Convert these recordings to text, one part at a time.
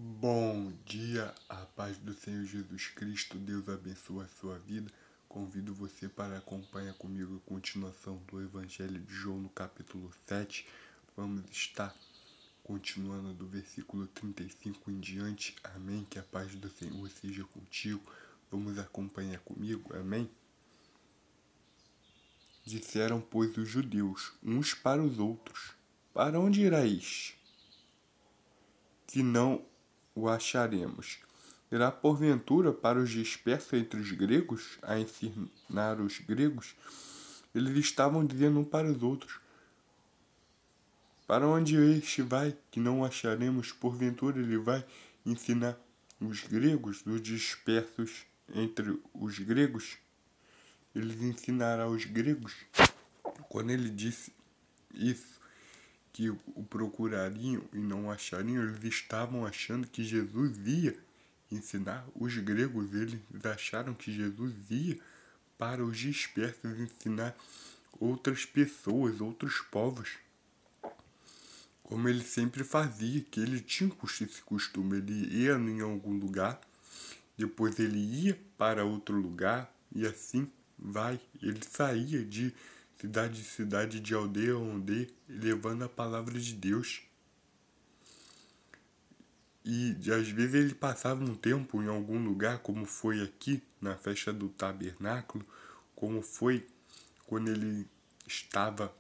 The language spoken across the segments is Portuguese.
Bom dia, a paz do Senhor Jesus Cristo, Deus abençoe a sua vida. Convido você para acompanhar comigo a continuação do Evangelho de João no capítulo 7. Vamos estar continuando do versículo 35 em diante. Amém? Que a paz do Senhor seja contigo. Vamos acompanhar comigo. Amém? Disseram, pois, os judeus, uns para os outros: Para onde irais? Que não o acharemos. Irá porventura para os dispersos entre os gregos, a ensinar os gregos? Eles estavam dizendo um para os outros: Para onde este vai, que não o acharemos? Porventura ele vai ensinar os gregos, os dispersos entre os gregos? Ele ensinará os gregos. Quando ele disse isso, que o procurariam e não o achariam, eles estavam achando que Jesus ia ensinar os gregos. Eles acharam que Jesus ia para os dispersos ensinar outras pessoas, outros povos, como ele sempre fazia, que ele tinha esse costume. Ele ia em algum lugar, depois ele ia para outro lugar e assim vai. Ele saía de cidade em cidade, de aldeia a aldeia, levando a palavra de Deus. E às vezes ele passava um tempo em algum lugar, como foi aqui na festa do tabernáculo, como foi quando ele estava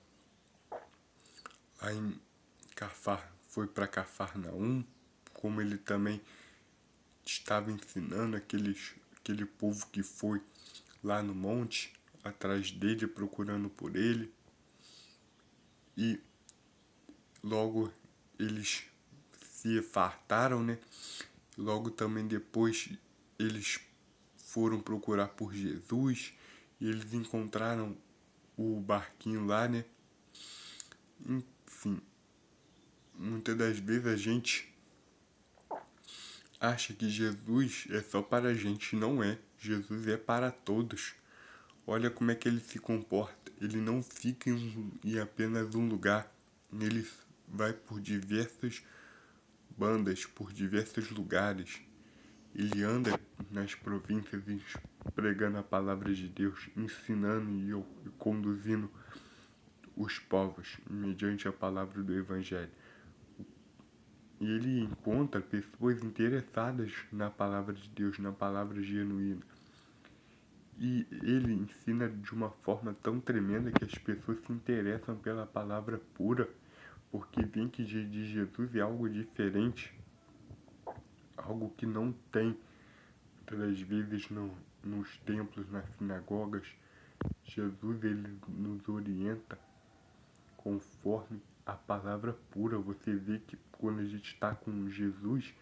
em foi para Cafarnaum, como ele também estava ensinando aquele povo que foi lá no monte, atrás dele, procurando por ele. E logo eles se fartaram, né? Logo também depois eles foram procurar por Jesus e eles encontraram o barquinho lá, né? Enfim, muitas das vezes a gente acha que Jesus é só para a gente, não é. Jesus é para todos. Olha como é que ele se comporta. Ele não fica em apenas um lugar. Ele vai por diversas bandas, por diversos lugares. Ele anda nas províncias pregando a palavra de Deus, ensinando e conduzindo os povos mediante a palavra do Evangelho. E ele encontra pessoas interessadas na palavra de Deus, na palavra genuína. E ele ensina de uma forma tão tremenda que as pessoas se interessam pela palavra pura, porque veem que de Jesus é algo diferente, algo que não tem, muitas vezes, nos templos, nas sinagogas. Jesus, ele nos orienta conforme a palavra pura. Você vê que quando a gente está com Jesus,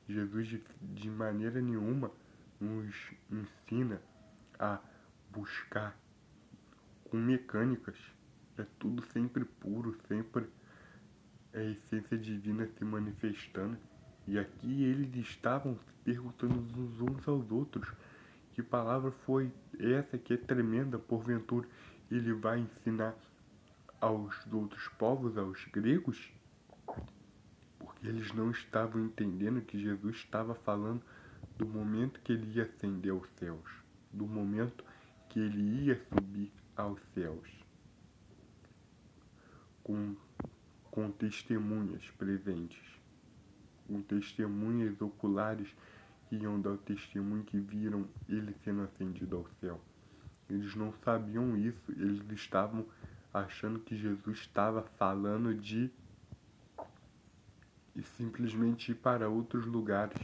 Jesus de maneira nenhuma nos ensina a buscar com mecânicas. É tudo sempre puro, sempre é a essência divina se manifestando. E aqui eles estavam se perguntando uns aos outros: que palavra foi essa que é tremenda? Porventura ele vai ensinar aos outros povos, aos gregos? Porque eles não estavam entendendo que Jesus estava falando do momento que ele ia ascender aos céus, do momento que ele ia subir aos céus, com, com testemunhas presentes, com testemunhas oculares que iam dar o testemunho que viram ele sendo ascendido ao céu. Eles não sabiam isso, eles estavam achando que Jesus estava falando de e simplesmente ir para outros lugares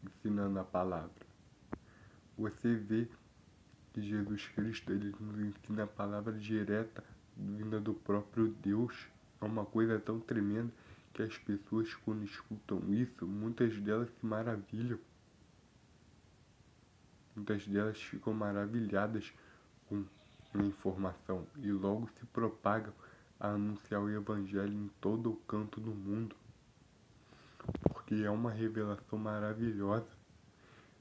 ensinando a palavra. Você vê que Jesus Cristo, ele nos ensina a palavra direta, vinda do próprio Deus. É uma coisa tão tremenda que as pessoas, quando escutam isso, muitas delas se maravilham. Muitas delas ficam maravilhadas com a informação e logo se propagam a anunciar o Evangelho em todo o canto do mundo, porque é uma revelação maravilhosa.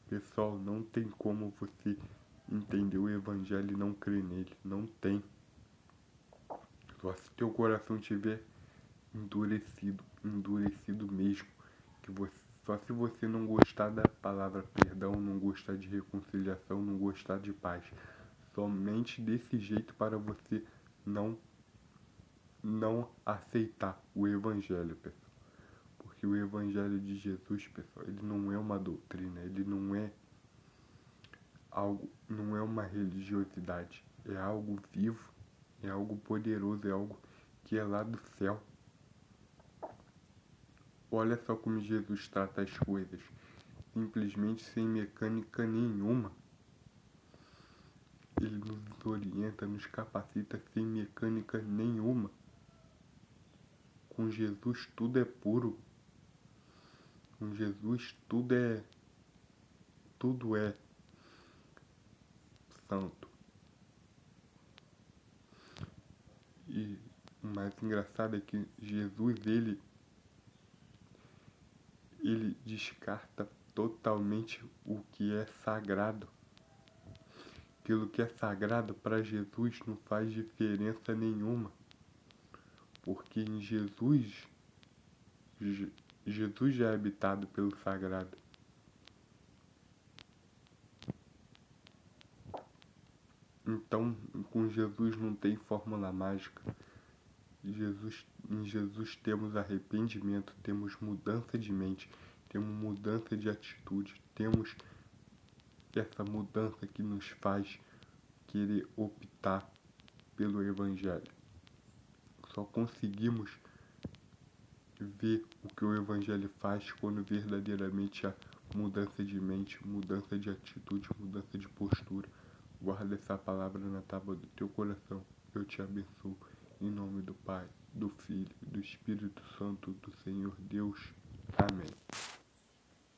Pessoal, não tem como você entender o Evangelho e não crer nele. Não tem. Só se teu coração tiver endurecido mesmo, que você Só se você não gostar da palavra perdão, não gostar de reconciliação, não gostar de paz. Somente desse jeito para você não aceitar o Evangelho, pessoal. Porque o Evangelho de Jesus, pessoal, ele não é uma doutrina, ele não é algo, não é uma religiosidade. É algo vivo, é algo poderoso, é algo que é lá do céu. Olha só como Jesus trata as coisas, simplesmente sem mecânica nenhuma. Ele nos orienta, nos capacita sem mecânica nenhuma. Com Jesus tudo é puro. Com Jesus tudo é santo. E o mais engraçado é que Jesus, ele descarta totalmente o que é sagrado. Aquilo que é sagrado para Jesus não faz diferença nenhuma. Porque em Jesus já é habitado pelo sagrado. Então, com Jesus não tem fórmula mágica. Em Jesus temos arrependimento, temos mudança de mente, temos mudança de atitude, temos essa mudança que nos faz querer optar pelo Evangelho. Só conseguimos ver o que o Evangelho faz quando verdadeiramente há mudança de mente, mudança de atitude, mudança de postura. Guarda essa palavra na tábua do teu coração. Eu te abençoo. Em nome do Pai, do Filho e do Espírito Santo do Senhor Deus. Amém.